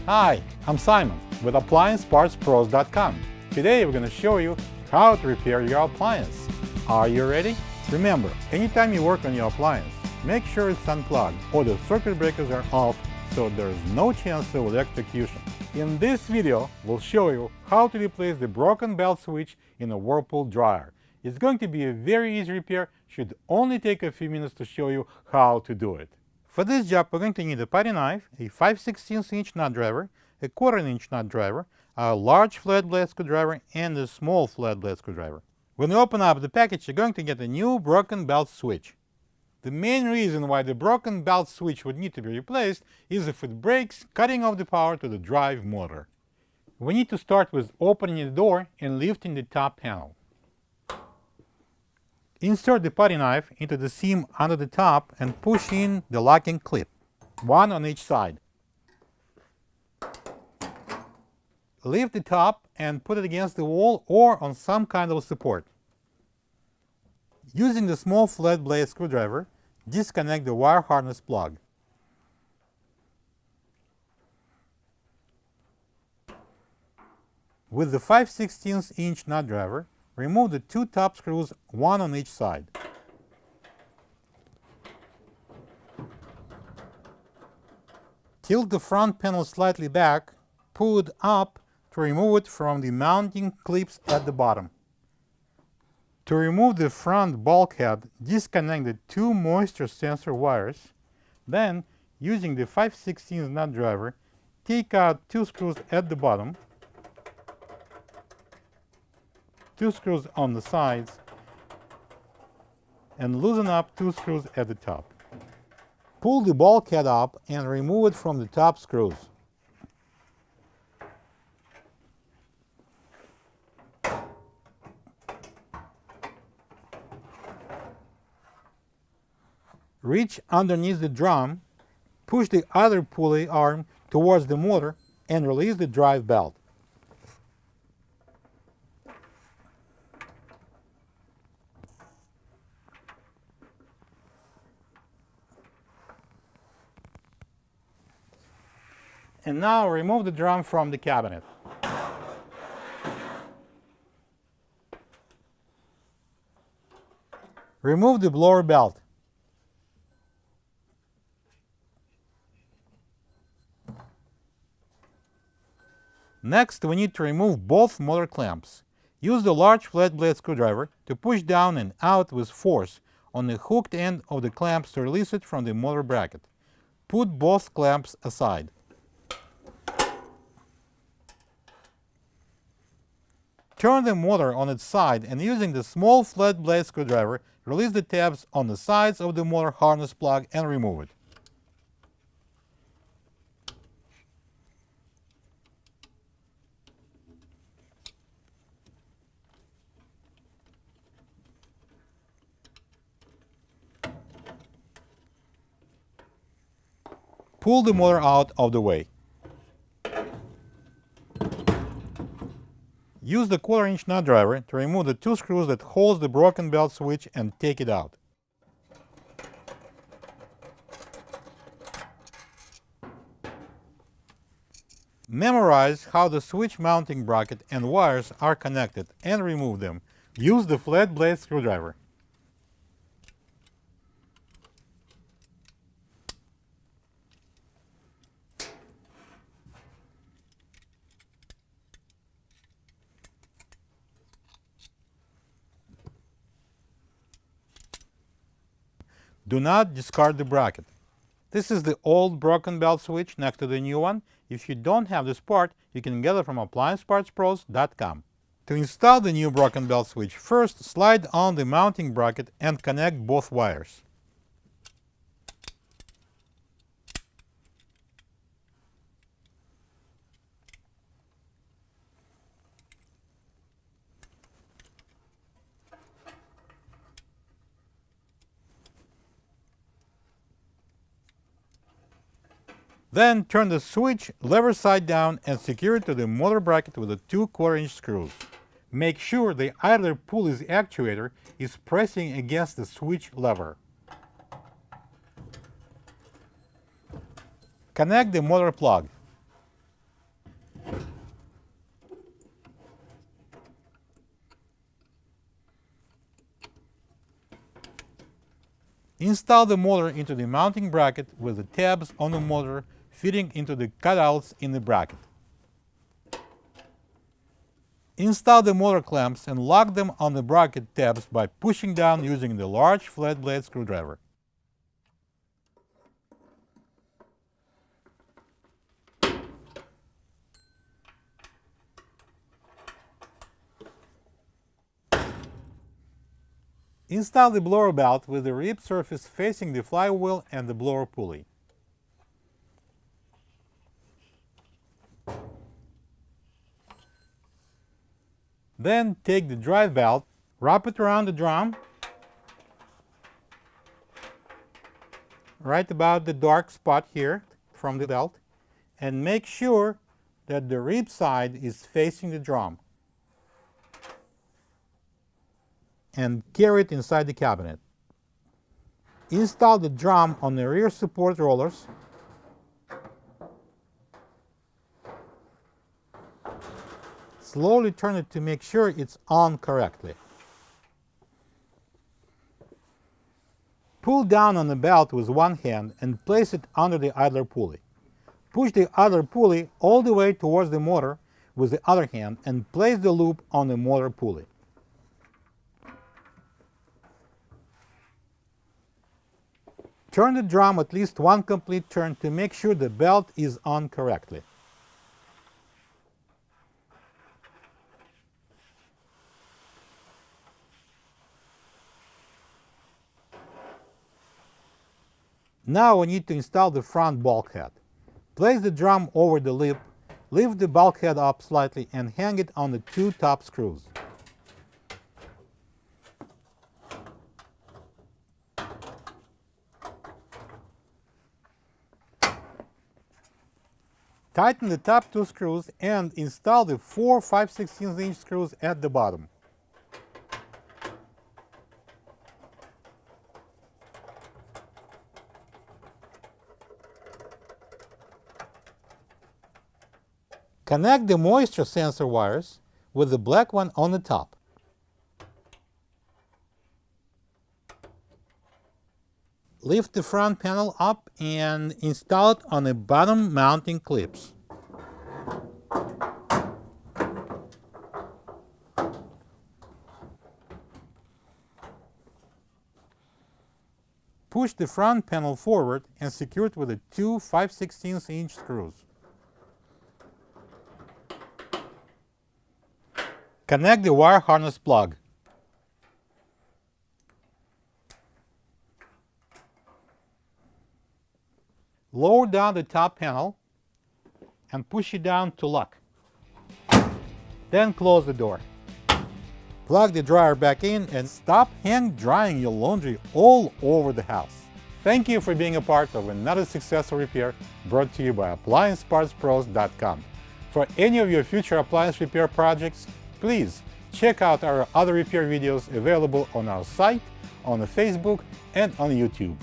Hi, I'm Simon with AppliancePartsPros.com. Today we're going to show you how to repair your appliance. Are you ready? Remember, anytime you work on your appliance, make sure it's unplugged or the circuit breakers are off so there is no chance of electrocution. In this video, we'll show you how to replace the broken belt switch in a Whirlpool dryer. It's going to be a very easy repair, should only take a few minutes to show you how to do it. For this job, we're going to need a putty knife, a 5/16 inch nut driver, a 1/4 inch nut driver, a large flat blade screwdriver, and a small flat blade screwdriver. When you open up the package, you're going to get a new broken belt switch. The main reason why the broken belt switch would need to be replaced is if it breaks, cutting off the power to the drive motor. We need to start with opening the door and lifting the top panel. Insert the putty knife into the seam under the top and push in the locking clip, one on each side. Lift the top and put it against the wall or on some kind of support. Using the small flat blade screwdriver, disconnect the wire harness plug. With the 5/16 inch nut driver, remove the two top screws, one on each side. Tilt the front panel slightly back, pull it up to remove it from the mounting clips at the bottom. To remove the front bulkhead, disconnect the two moisture sensor wires. Then, using the 5/16 nut driver, take out two screws at the bottom, two screws on the sides, and loosen up two screws at the top. Pull the bulkhead up and remove it from the top screws. Reach underneath the drum, push the other pulley arm towards the motor, and release the drive belt. And now remove the drum from the cabinet. Remove the blower belt. Next, we need to remove both motor clamps. Use the large flat blade screwdriver to push down and out with force on the hooked end of the clamps to release it from the motor bracket. Put both clamps aside. Turn the motor on its side and using the small flat blade screwdriver, release the tabs on the sides of the motor harness plug and remove it. Pull the motor out of the way. Use the 1/4 inch nut driver to remove the two screws that hold the broken belt switch and take it out. Memorize how the switch mounting bracket and wires are connected and remove them. Use the flat blade screwdriver. Do not discard the bracket. This is the old broken belt switch next to the new one. If you don't have this part, you can get it from AppliancePartsPros.com. To install the new broken belt switch, first slide on the mounting bracket and connect both wires. Then turn the switch lever side down and secure it to the motor bracket with the two 1/4 inch screws. Make sure the idler pulley's actuator is pressing against the switch lever. Connect the motor plug. Install the motor into the mounting bracket with the tabs on the motor fitting into the cutouts in the bracket. Install the motor clamps and lock them on the bracket tabs by pushing down using the large flat blade screwdriver. Install the blower belt with the rib surface facing the flywheel and the blower pulley. Then take the drive belt, wrap it around the drum, right about the dark spot here from the belt, and make sure that the rib side is facing the drum. And carry it inside the cabinet. Install the drum on the rear support rollers. Slowly turn it to make sure it's on correctly. Pull down on the belt with one hand and place it under the idler pulley. Push the idler pulley all the way towards the motor with the other hand and place the loop on the motor pulley. Turn the drum at least one complete turn to make sure the belt is on correctly. Now we need to install the front bulkhead. Place the drum over the lip, lift the bulkhead up slightly and hang it on the two top screws. Tighten the top two screws and install the four 5/16" screws at the bottom. Connect the moisture sensor wires with the black one on the top. Lift the front panel up and install it on the bottom mounting clips. Push the front panel forward and secure it with the two 5/16" screws. Connect the wire harness plug. Lower down the top panel and push it down to lock. Then close the door. Plug the dryer back in and stop hang drying your laundry all over the house. Thank you for being a part of another successful repair brought to you by AppliancePartsPros.com. For any of your future appliance repair projects, please check out our other repair videos available on our site, on Facebook, and on YouTube.